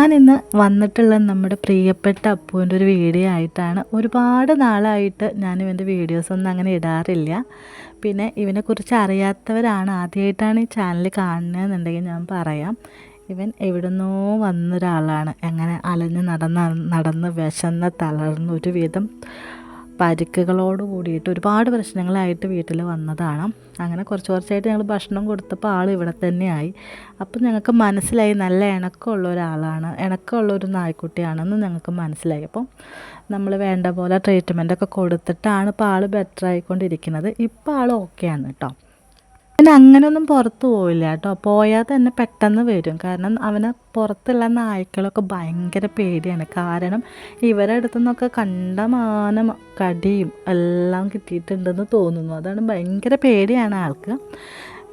ഞാനിന്ന് വന്നിട്ടുള്ളത് നമ്മുടെ പ്രിയപ്പെട്ട അപ്പുവിൻ്റെ ഒരു വീഡിയോ ആയിട്ടാണ്. ഒരുപാട് നാളായിട്ട് ഞാൻ ഇവൻ്റെ വീഡിയോസൊന്നും അങ്ങനെ ഇടാറില്ല. പിന്നെ ഇവനെക്കുറിച്ച് അറിയാത്തവരാണ് ആദ്യമായിട്ടാണ് ഈ ചാനൽ കാണുന്നതെന്നുണ്ടെങ്കിൽ ഞാൻ പറയാം, ഇവൻ എവിടുന്നോ വന്നൊരാളാണ്. അങ്ങനെ അലഞ്ഞ് നടന്ന് വിശന്ന് തളർന്ന് ഒരുവിധം പരിക്കുകളോട് കൂടിയിട്ട് ഒരുപാട് പ്രശ്നങ്ങളായിട്ട് വീട്ടിൽ വന്നതാണ്. അങ്ങനെ കുറച്ചായിട്ട് ഞങ്ങൾ ഭക്ഷണം കൊടുത്തപ്പോൾ ആൾ ഇവിടെ തന്നെയായി. അപ്പം ഞങ്ങൾക്ക് മനസ്സിലായി നല്ല ഇണക്കമുള്ള ഒരാളാണ്, ഇണക്കമുള്ള ഒരു നായ്ക്കുട്ടിയാണെന്ന് ഞങ്ങൾക്ക് മനസ്സിലായി. അപ്പം നമ്മൾ വേണ്ട പോലെ ട്രീറ്റ്മെൻറ്റൊക്കെ കൊടുത്തിട്ടാണ് ഇപ്പോൾ ആൾ ബെറ്റർ ആയിക്കൊണ്ടിരിക്കുന്നത്. ഇപ്പോൾ ആൾ ഓക്കെയാണ് കേട്ടോ. പിന്നെ അങ്ങനെയൊന്നും പുറത്ത് പോവില്ല കേട്ടോ. പോയാൽ തന്നെ പെട്ടെന്ന് വരും. കാരണം അവന് പുറത്തുള്ള നായ്ക്കളൊക്കെ ഭയങ്കര പേടിയാണ്. കാരണം ഇവരുടെ അടുത്തു നിന്നൊക്കെ കണ്ടമാനം കടിയും എല്ലാം കിട്ടിയിട്ടുണ്ടെന്ന് തോന്നുന്നു. അതാണ് ഭയങ്കര പേടിയാണ് ആൾക്ക്.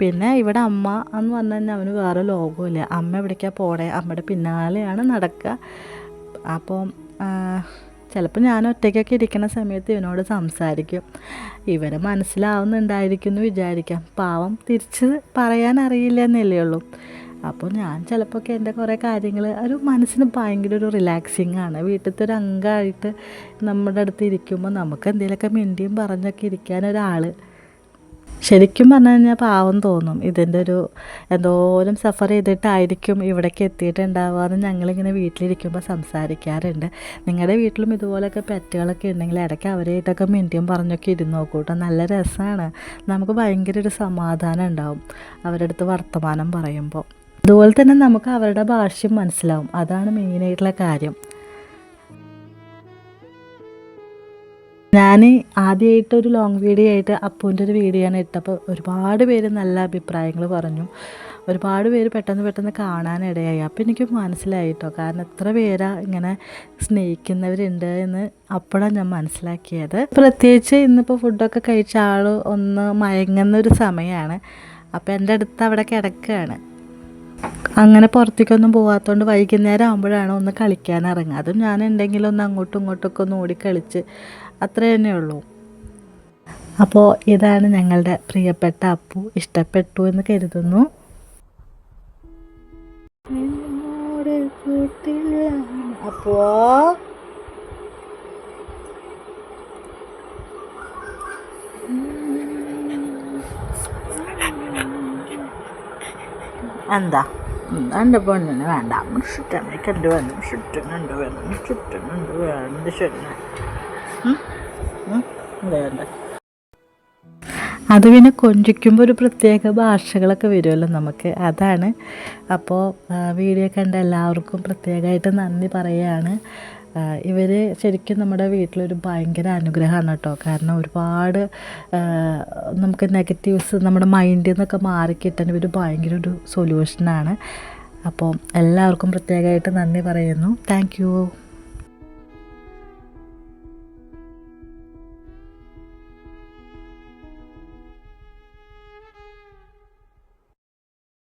പിന്നെ ഇവിടെ അമ്മ എന്ന് പറഞ്ഞു കഴിഞ്ഞാൽ അവന് വേറെ ലോകമില്ല. അമ്മ എവിടേക്കാണ് പോണേ, അമ്മയുടെ പിന്നാലെയാണ് നടക്കുക. അപ്പോൾ ചിലപ്പോൾ ഞാൻ ഒറ്റയ്ക്കൊക്കെ ഇരിക്കുന്ന സമയത്ത് ഇവനോട് സംസാരിക്കും. ഇവരെ മനസ്സിലാവുന്നുണ്ടായിരിക്കും എന്ന് വിചാരിക്കാം. പാവം തിരിച്ച് പറയാൻ അറിയില്ല എന്നല്ലേ ഉള്ളൂ. അപ്പോൾ ഞാൻ ചിലപ്പോഴൊക്കെ എൻ്റെ കുറേ കാര്യങ്ങൾ ഒരു മനസ്സിന് ഭയങ്കര ഒരു റിലാക്സിങ് ആണ്. വീട്ടിലത്തെ ഒരു അംഗമായിട്ട് നമ്മുടെ അടുത്ത് ഇരിക്കുമ്പോൾ നമുക്ക് എന്തെങ്കിലുമൊക്കെ മിണ്ടിയും പറഞ്ഞൊക്കെ ഇരിക്കാനൊരാൾ ശരിക്കും പറഞ്ഞു കഴിഞ്ഞാൽ പാവം തോന്നും. ഇതിൻ്റെ ഒരു എന്തോരം സഫർ ചെയ്തിട്ടായിരിക്കും ഇവിടേക്ക് എത്തിയിട്ടുണ്ടാവുക എന്ന് ഞങ്ങളിങ്ങനെ വീട്ടിലിരിക്കുമ്പോൾ സംസാരിക്കാറുണ്ട്. നിങ്ങളുടെ വീട്ടിലും ഇതുപോലെയൊക്കെ പെറ്റുകളൊക്കെ ഉണ്ടെങ്കിൽ ഇടയ്ക്ക് അവരായിട്ടൊക്കെ മിണ്ടിയും പറഞ്ഞൊക്കെ ഇരുന്ന് നോക്കൂ കേട്ടോ. നല്ല രസമാണ്. നമുക്ക് ഭയങ്കര ഒരു സമാധാനം ഉണ്ടാവും അവരുടെ അടുത്ത് വർത്തമാനം പറയുമ്പോൾ. അതുപോലെ തന്നെ നമുക്ക് അവരുടെ ഭാഷയും മനസ്സിലാവും. അതാണ് മെയിനായിട്ടുള്ള കാര്യം. ഞാൻ ആദ്യമായിട്ടൊരു ലോങ് വീഡിയോ ആയിട്ട് അപ്പൂൻ്റെ ഒരു വീഡിയോ ആണ് ഇട്ടപ്പോൾ ഒരുപാട് പേര് നല്ല അഭിപ്രായങ്ങൾ പറഞ്ഞു. ഒരുപാട് പേര് പെട്ടെന്ന് കാണാനിടയായി. അപ്പോൾ എനിക്ക് മനസ്സിലായി കേട്ടോ. കാരണം എത്ര പേരാ ഇങ്ങനെ സ്നേഹിക്കുന്നവരുണ്ട് എന്ന് അപ്പോഴാണ് ഞാൻ മനസ്സിലാക്കിയത്. പ്രത്യേകിച്ച് ഇന്നിപ്പോൾ ഫുഡൊക്കെ കഴിച്ച ആൾ ഒന്ന് മയങ്ങുന്നൊരു സമയമാണ്. അപ്പോൾ എൻ്റെ അടുത്ത് അവിടെ കിടക്കുകയാണ്. അങ്ങനെ പുറത്തേക്കൊന്നും പോകാത്തതുകൊണ്ട് വൈകുന്നേരം ആകുമ്പോഴാണ് ഒന്ന് കളിക്കാൻ ഇറങ്ങുക. അതും ഞാൻ ഉണ്ടെങ്കിലും ഒന്ന് അങ്ങോട്ടും ഇങ്ങോട്ടൊക്കെ ഒന്ന് ഓടിക്കളിച്ച് അത്ര തന്നെ ഉള്ളൂ. അപ്പോൾ ഇതാണ് ഞങ്ങളുടെ പ്രിയപ്പെട്ട അപ്പു. ഇഷ്ടപ്പെട്ടു എന്ന് കരുതുന്നു. അപ്പോ എന്താ എൻ്റെ പെണ്ണിന് വേണ്ട, ചുറ്റമ്മയ്ക്ക് വേണം, ചുറ്റുന്നുണ്ട് വേണം, ചുറ്റുന്നുണ്ട് വേണ്ട ചൊല്ല വേണ്ട. അത് പിന്നെ കൊഞ്ചിക്കുമ്പോൾ ഒരു പ്രത്യേക ഭാഷകളൊക്കെ വരുമല്ലോ നമുക്ക്, അതാണ്. അപ്പോൾ വീഡിയോ കണ്ട എല്ലാവർക്കും പ്രത്യേകമായിട്ട് നന്ദി പറയുകയാണ്. ഇവർ ശരിക്കും നമ്മുടെ വീട്ടിലൊരു ഭയങ്കര അനുഗ്രഹമാണ് കേട്ടോ. കാരണം ഒരുപാട് നമുക്ക് നെഗറ്റീവ്സ് നമ്മുടെ മൈൻഡിൽ നിന്നൊക്കെ മാറിക്കിട്ടാൻ ഇവർ ഭയങ്കര ഒരു സൊല്യൂഷനാണ്. അപ്പോൾ എല്ലാവർക്കും പ്രത്യേകമായിട്ട് നന്ദി പറയുന്നു. Thank you.